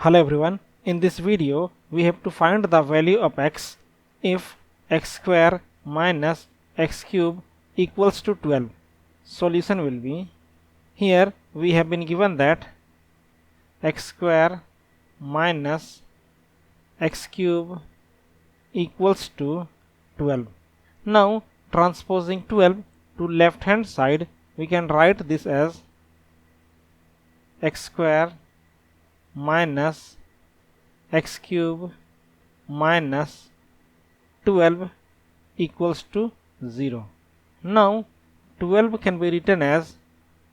Hello everyone, in this video we have to find the value of x if x square minus x cube equals to 12. Solution will be, here we have been given that x square minus x cube equals to 12. Now transposing 12 to left hand side, we can write this as x square minus x cube minus 12 equals to 0. Now 12 can be written as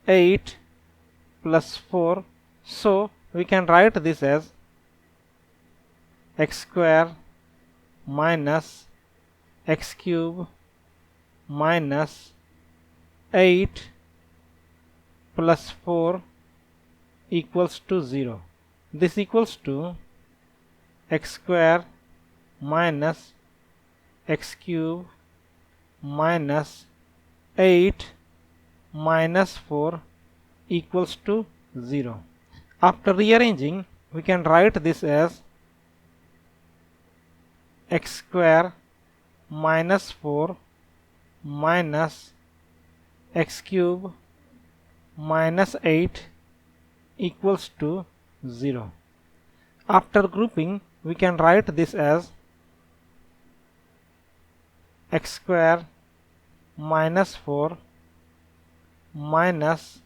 8 plus 4, so we can write this as x square minus x cube minus 8 plus 4 equals to 0. This equals to x square minus x cube minus 8 minus 4 equals to 0. After rearranging, we can write this as x square minus 4 minus x cube minus 8 equals to 0. After grouping, we can write this as x square minus 4 minus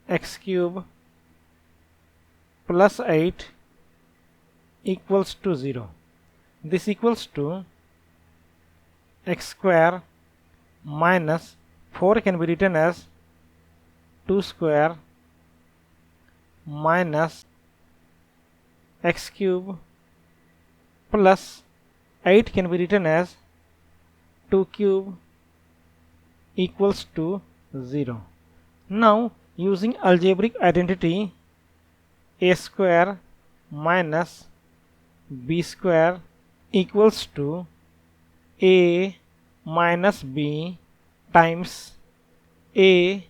x cube plus 8 equals to 0. This equals to x square minus 4 can be written as 2 square minus x cube plus 8 can be written as 2 cube equals to 0. Now using algebraic identity, a square minus b square equals to a minus b times a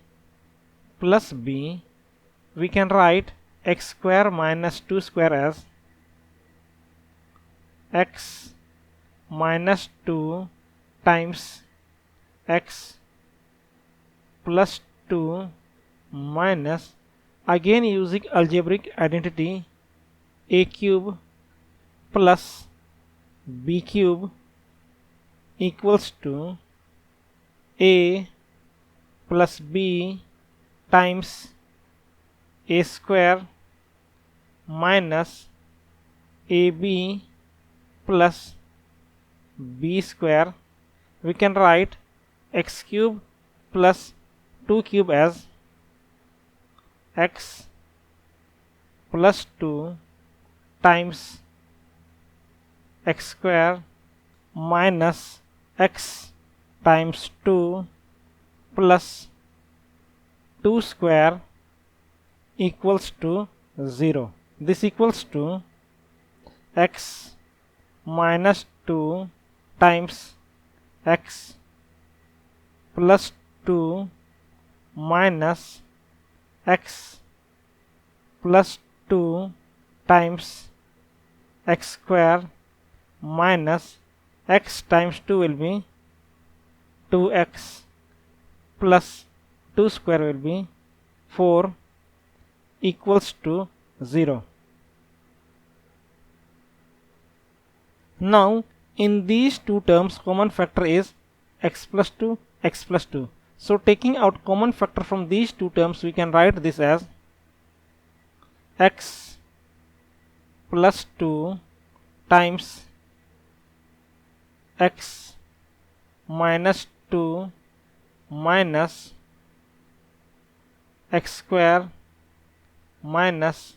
plus b, we can write x square minus 2 square as x minus 2 times x plus 2 minus, again using algebraic identity, a cube plus b cube equals to a plus b times a square minus ab plus b square. We can write x cube plus 2 cube as x plus 2 times x square minus x times 2 plus 2 square equals to 0. This equals to x minus 2 times x plus 2 minus x plus 2 times x square minus x times 2 will be 2x plus 2 square will be 4 equals to 0. Now in these two terms, common factor is x plus 2, x plus 2. So taking out common factor from these two terms, we can write this as x plus 2 times x minus 2 minus x square minus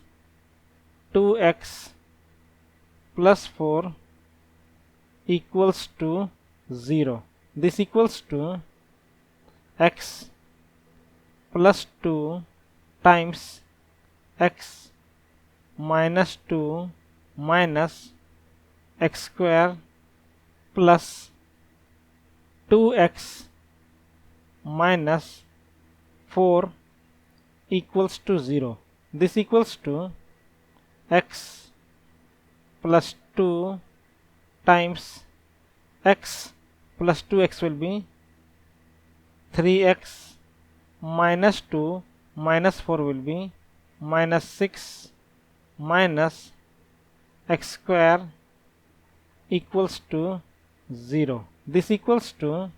2x plus 4 equals to 0. This equals to x plus 2 times x minus 2 minus x square plus 2x minus 4 equals to 0. This equals to x plus 2 times x plus 2x will be 3x minus 2 minus 4 will be minus 6 minus x square equals to 0. This equals to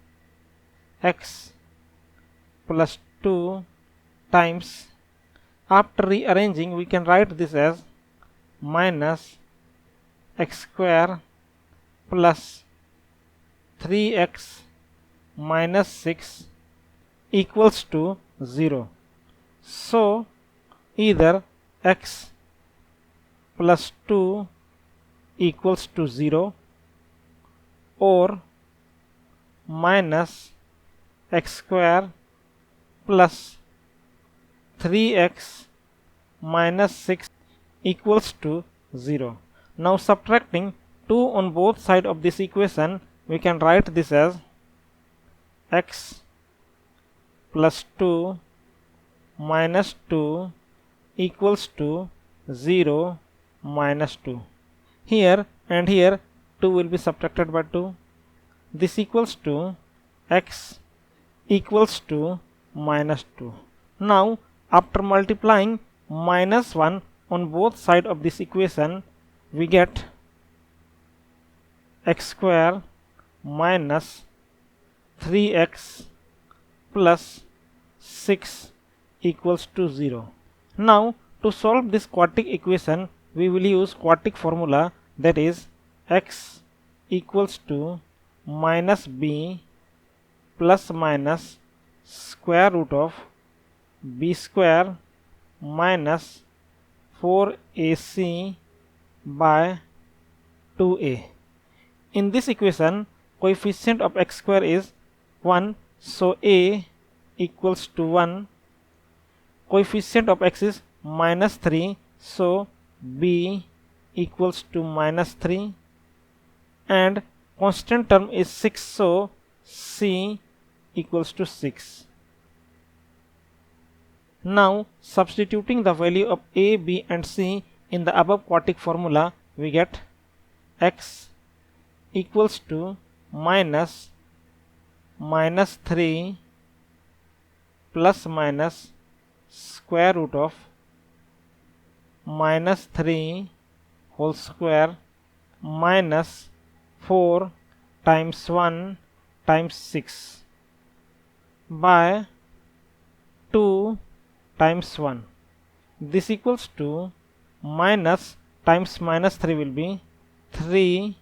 x plus 2 times, after rearranging we can write this as minus x square plus 3x minus 6 equals to 0. So either x plus 2 equals to 0 or minus x square plus 3x minus 6 equals to 0. Now subtracting 2 on both sides of this equation, we can write this as x plus 2 minus 2 equals to 0 minus 2. Here and here 2 will be subtracted by 2. This equals to x equals to minus 2. Now after multiplying minus 1 on both sides of this equation, we get x square minus 3x plus 6 equals to 0. Now to solve this quadratic equation, we will use quadratic formula, that is x equals to minus b plus minus square root of b square minus 4ac by 2a. In this equation, coefficient of x square is 1, so a equals to 1. Coefficient of x is minus 3, so b equals to minus 3. And constant term is 6, so c equals to 6. Now substituting the value of a, b and c in the above quadratic formula, we get x equals to minus 3 plus minus square root of minus 3 whole square minus 4 times 1 times 6 by 2 times 1. This equals to minus times minus 3 will be 3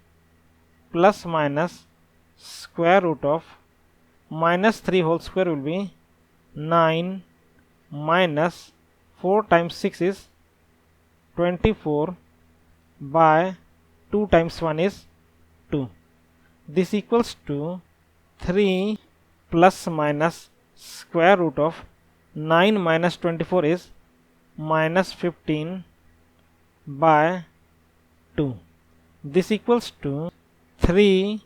plus minus square root of minus 3 whole square will be 9 minus 4 times 6 is 24 by 2 times 1 is 2. This equals to 3 plus minus square root of 9 minus 24 is minus 15 by 2. This equals to 3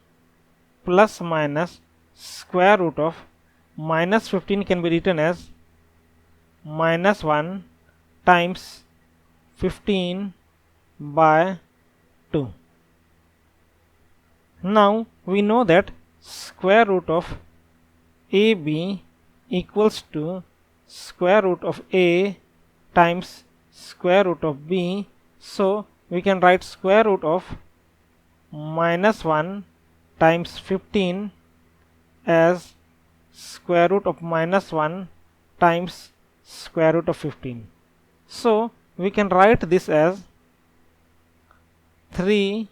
plus minus square root of minus 15 can be written as minus 1 times 15 by 2. Now we know that square root of ab equals to square root of a times square root of b, so we can write square root of minus 1 times 15 as square root of minus 1 times square root of 15. So we can write this as 3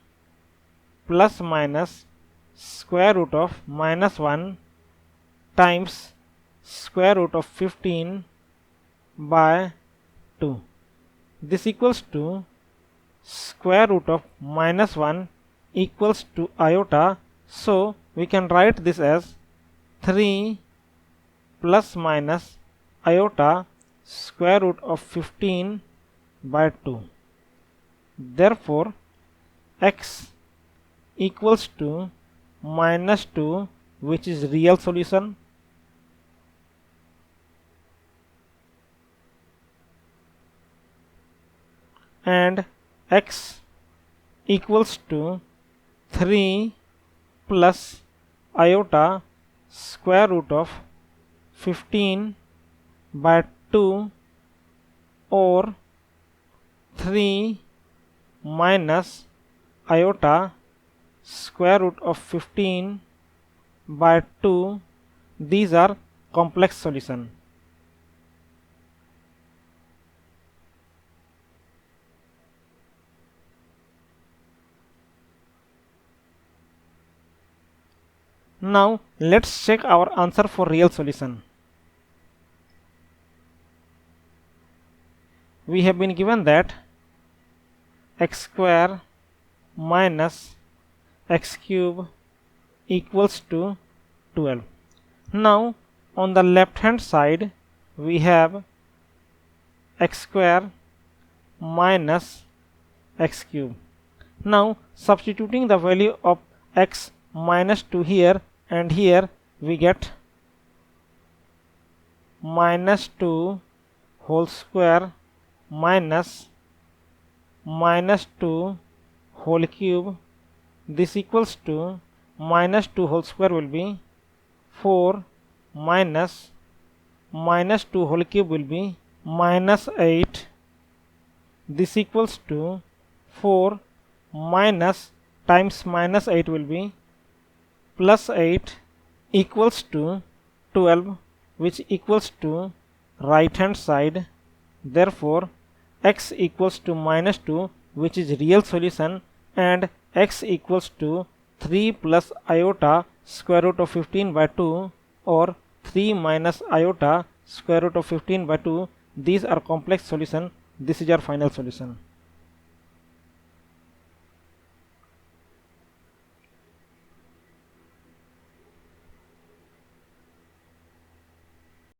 plus minus square root of minus 1 times square root of 15 by 2. This equals to square root of minus 1 equals to iota, so we can write this as 3 plus minus iota square root of 15 by 2. Therefore x equals to minus 2, which is real solution, and x equals to 3 plus iota square root of 15 by 2 or 3 minus iota square root of 15 by 2. These are complex solution. Now let's check our answer for real solution. We have been given that x square minus x cube equals to 12. Now on the left hand side we have x square minus x cube. Now substituting the value of x minus 2 here and here, we get minus 2 whole square minus 2 whole cube. This equals to minus 2 whole square will be 4 minus 2 whole cube will be minus 8. This equals to 4 minus times minus 8 will be plus 8 equals to 12, which equals to right hand side. Therefore x equals to minus 2, which is real solution, and x equals to 3 plus iota square root of 15 by 2 or 3 minus iota square root of 15 by 2. These are complex solution. This is our final solution.